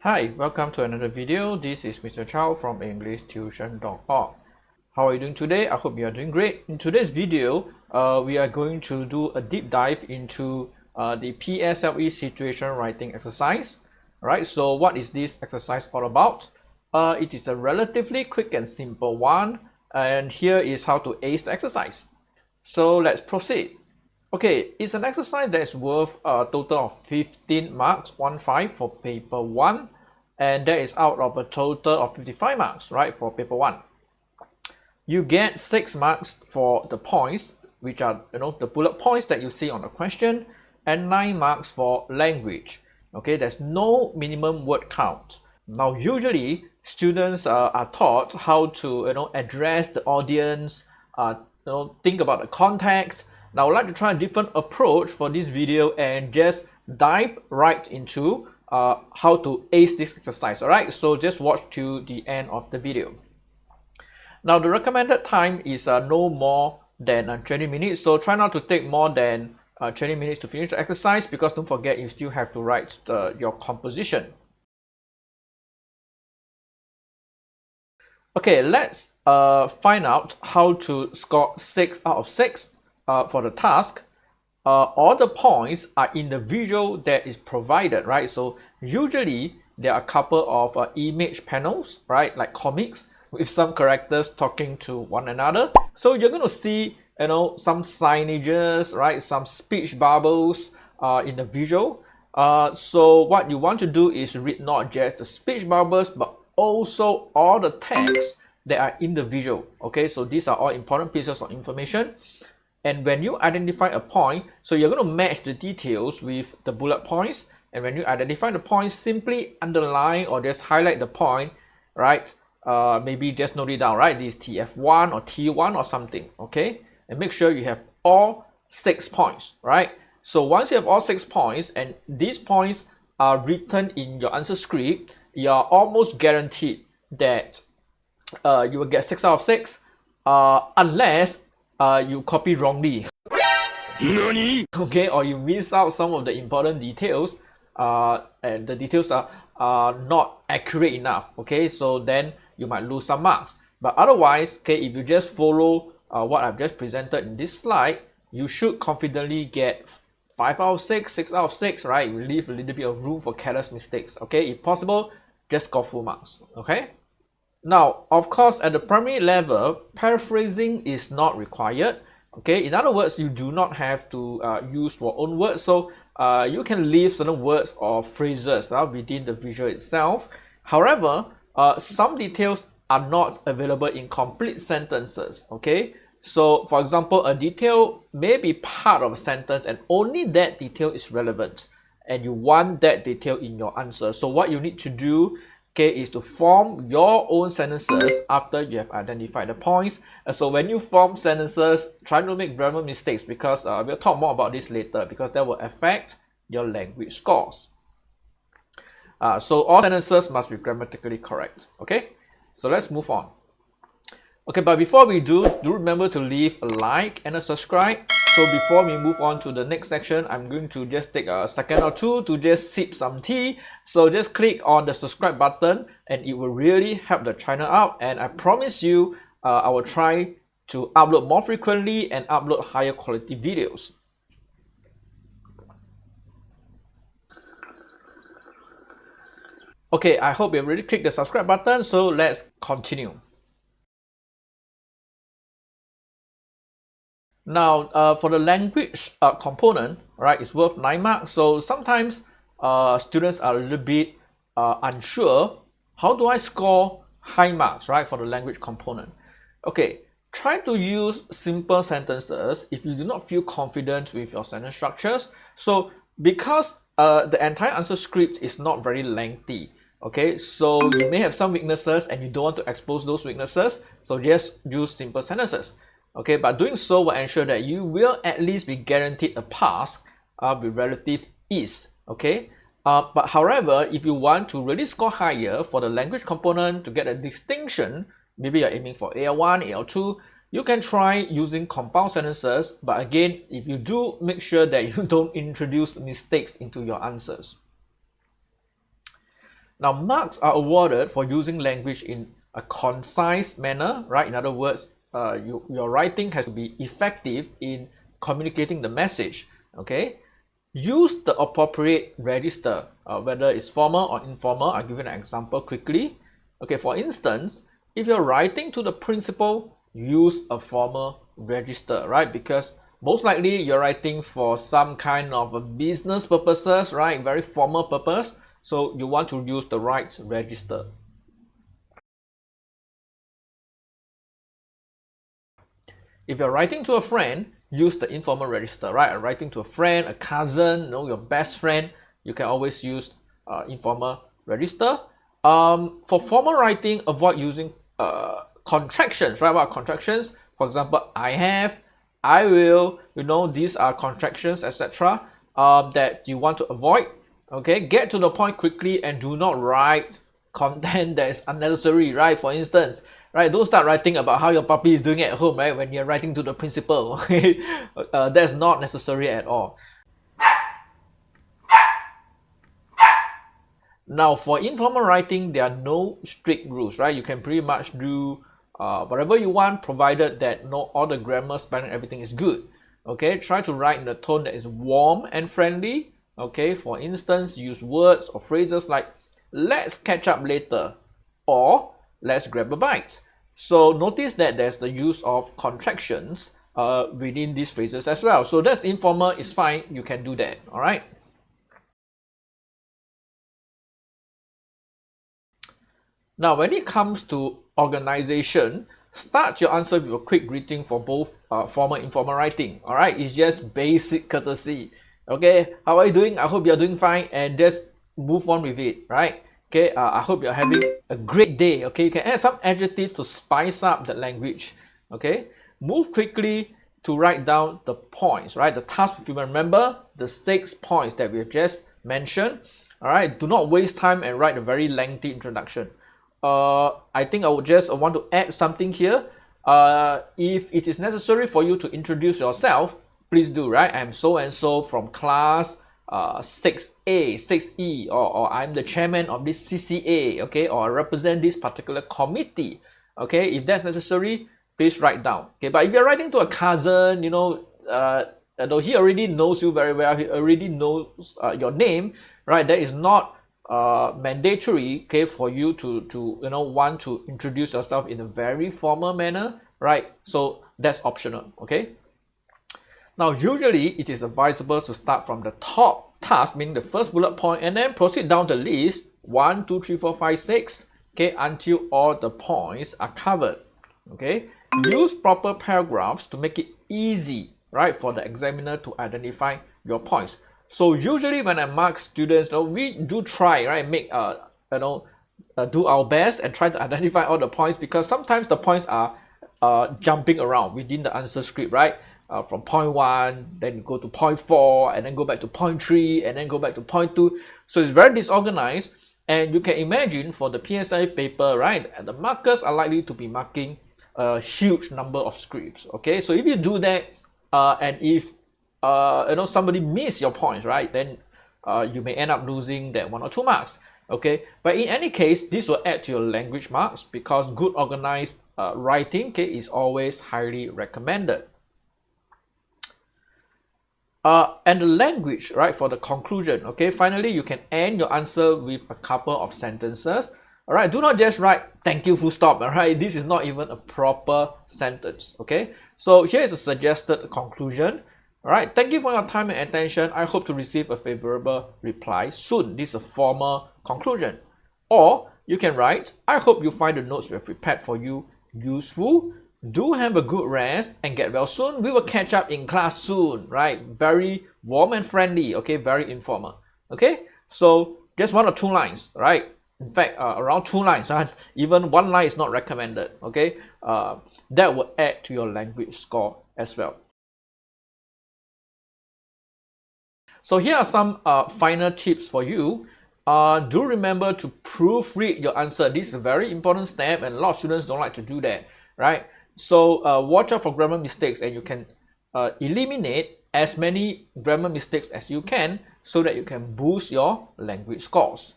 Hi, welcome to another video. This is Mr. Chow from EnglishTuition.org. How are you doing today? I hope you are doing great. In today's video, we are going to do a deep dive into the PSLE situation writing exercise. Alright, so what is this exercise all about? It is a relatively quick and simple one, and here is how to ace the exercise. So let's proceed. Okay, it's an exercise that is worth a total of 15 marks, 15 for paper 1, and that is out of a total of 55 marks, right, for paper 1. You get 6 marks for the points, which are, the bullet points that you see on the question, and 9 marks for language. Okay, there's no minimum word count. Now, usually, students are taught how to, address the audience, think about the context. Now, I would like to try a different approach for this video and just dive right into how to ace this exercise. All right, so just watch to the end of the video. Now, the recommended time is no more than 20 minutes. So try not to take more than 20 minutes to finish the exercise, because don't forget you still have to write your composition. Okay, let's find out how to score 6 out of 6 for the task. All the points are in the visual that is provided, right? So usually there are a couple of image panels, right? Like comics with some characters talking to one another. So you're going to see, some signages, right? Some speech bubbles in the visual. So what you want to do is read not just the speech bubbles, but also all the text that are in the visual. Okay, so these are all important pieces of information. And when you identify a point, so you're going to match the details with the bullet points. And when you identify the points, simply underline or just highlight the point, right? Maybe just note it down, right? This TF1 or T1 or something, okay? And make sure you have all 6 points, right? So once you have all 6 points and these points are written in your answer script, you are almost guaranteed that you will get 6 out of 6 unless you copy wrongly. Nani? Okay, or you miss out some of the important details and the details are not accurate enough. Okay, so then you might lose some marks. But otherwise, okay, if you just follow what I've just presented in this slide, you should confidently get 5 out of 6, 6 out of 6, right? You leave a little bit of room for careless mistakes. Okay, if possible, just score full marks. Okay. Now, of course, at the primary level, paraphrasing is not required. Okay, in other words, you do not have to use your own words. So you can leave certain words or phrases within the visual itself. However, some details are not available in complete sentences. Okay, so for example, a detail may be part of a sentence and only that detail is relevant, and you want that detail in your answer. So what you need to do, okay, is to form your own sentences after you have identified the points. So when you form sentences, try not to make grammar mistakes, because we'll talk more about this later, because that will affect your language scores. So all sentences must be grammatically correct. Okay, so let's move on. Okay, but before we do remember to leave a like and a subscribe. So before we move on to the next section, I'm going to just take a second or two to just sip some tea. So just click on the subscribe button and it will really help the channel out. And I promise you, I will try to upload more frequently and upload higher quality videos. Okay, I hope you already clicked the subscribe button. So let's continue. Now, for the language component, right, it's worth 9 marks. So sometimes students are a little bit unsure. How do I score high marks, right, for the language component? Okay, try to use simple sentences if you do not feel confident with your sentence structures. So because the entire answer script is not very lengthy, okay, so you may have some weaknesses and you don't want to expose those weaknesses, so just use simple sentences. Okay, but doing so will ensure that you will at least be guaranteed a pass with relative ease. Okay, but however, if you want to really score higher for the language component to get a distinction, maybe you're aiming for AL1, AL2, you can try using compound sentences. But again, if you do, make sure that you don't introduce mistakes into your answers. Now, marks are awarded for using language in a concise manner, right? In other words, your writing has to be effective in communicating the message, okay? Use the appropriate register, whether it's formal or informal. I'll give you an example quickly. Okay, for instance, if you're writing to the principal, use a formal register, right? Because most likely you're writing for some kind of a business purposes, right? Very formal purpose. So you want to use the right register. If you're writing to a friend, use the informal register, right? Writing to a friend, a cousin, your best friend, you can always use informal register. For formal writing, avoid using contractions, right? What are contractions? For example, I have, I will, these are contractions, etc. That you want to avoid. Okay, get to the point quickly and do not write content that is unnecessary, right? For instance, right, don't start writing about how your puppy is doing at home, right, when you're writing to the principal. Okay, that's not necessary at all. Now, for informal writing, there are no strict rules, right? You can pretty much do whatever you want, provided that all the grammar, spelling, everything is good. Okay, try to write in a tone that is warm and friendly. Okay, for instance, use words or phrases like "let's catch up later" or "let's grab a bite." So notice that there's the use of contractions within these phrases as well. So that's informal, it's fine, you can do that. All right. Now, when it comes to organization, start your answer with a quick greeting for both formal and informal writing. All right, it's just basic courtesy. Okay, how are you doing? I hope you're doing fine, and just move on with it. Right? Okay, I hope you're having a great day. Okay, you can add some adjectives to spice up the language. Okay, move quickly to write down the points. Right, the task. If you remember the 6 points that we've just mentioned. All right, do not waste time and write a very lengthy introduction. I think I would just want to add something here. If it is necessary for you to introduce yourself, please do, right? I'm so and so from class 6A, 6E, or I'm the chairman of this CCA, okay, or I represent this particular committee, okay? If that's necessary, please write down, okay? But if you're writing to a cousin, though he already knows you very well, he already knows your name, right? That is not mandatory, okay, for you to want to introduce yourself in a very formal manner, right? So that's optional, okay? Now, usually it is advisable to start from the top task, meaning the first bullet point, and then proceed down the list 1, 2, 3, 4, 5, 6, okay, until all the points are covered. Okay, use proper paragraphs to make it easy, right, for the examiner to identify your points. So usually when I mark students, we do try, right, make do our best and try to identify all the points, because sometimes the points are jumping around within the answer script, right? From point 1, then you go to point 4, and then go back to point 3, and then go back to point 2. So it's very disorganized, and you can imagine for the PSLE paper, right, the markers are likely to be marking a huge number of scripts. Okay, so if you do that, and if somebody miss your points, right, then you may end up losing that 1 or 2 marks. Okay, but in any case, this will add to your language marks, because good organized writing, okay, is always highly recommended. And the language, right, for the conclusion. Okay, finally, you can end your answer with a couple of sentences. All right, do not just write "thank you" full stop. All right, this is not even a proper sentence. Okay, so here is a suggested conclusion. All right, thank you for your time and attention. I hope to receive a favorable reply soon. This is a formal conclusion. Or you can write, I hope you find the notes we have prepared for you useful. Do have a good rest and get well soon. We will catch up in class soon, right? Very warm and friendly, okay? Very informal, okay? So just 1 or 2 lines, right? In fact, around 2 lines, right? Even 1 line is not recommended, okay? That will add to your language score as well. So here are some final tips for you. Do remember to proofread your answer. This is a very important step, and a lot of students don't like to do that, right? So watch out for grammar mistakes, and you can eliminate as many grammar mistakes as you can, so that you can boost your language scores.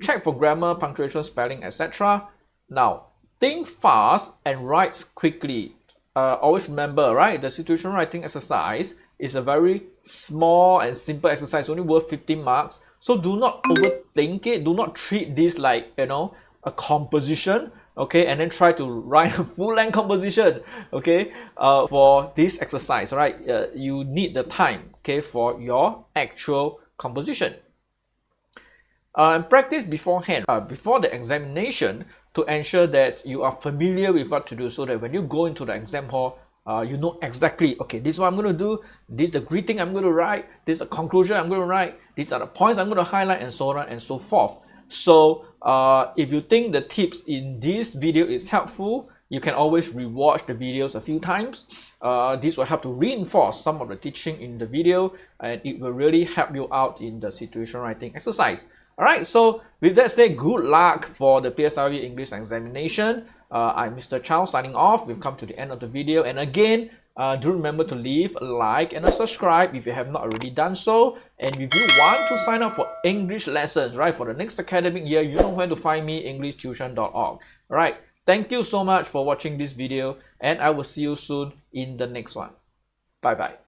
check for grammar, punctuation, spelling, etc. Now, think fast and write quickly. Always remember, right, the situational writing exercise is a very small and simple exercise, only worth 15 marks. So do not overthink it. Do not treat this like, a composition, okay, and then try to write a full-length composition, okay, for this exercise, right? You need the time, okay, for your actual composition. Practice beforehand, before the examination, to ensure that you are familiar with what to do, so that when you go into the exam hall, you know exactly, okay, this is what I'm going to do, this is the greeting I'm going to write, this is the conclusion I'm going to write, these are the points I'm going to highlight, and so on and so forth. So if you think the tips in this video is helpful, you can always rewatch the videos a few times. This will help to reinforce some of the teaching in the video, and it will really help you out in the situational writing exercise. Alright, so with that said, good luck for the PSLE English examination. I'm Mr. Chow signing off. We've come to the end of the video, and again, do remember to leave a like and a subscribe if you have not already done so. And if you want to sign up for English lessons, right, for the next academic year, you know where to find me, EnglishTuition.org. Alright, thank you so much for watching this video, and I will see you soon in the next one. Bye bye.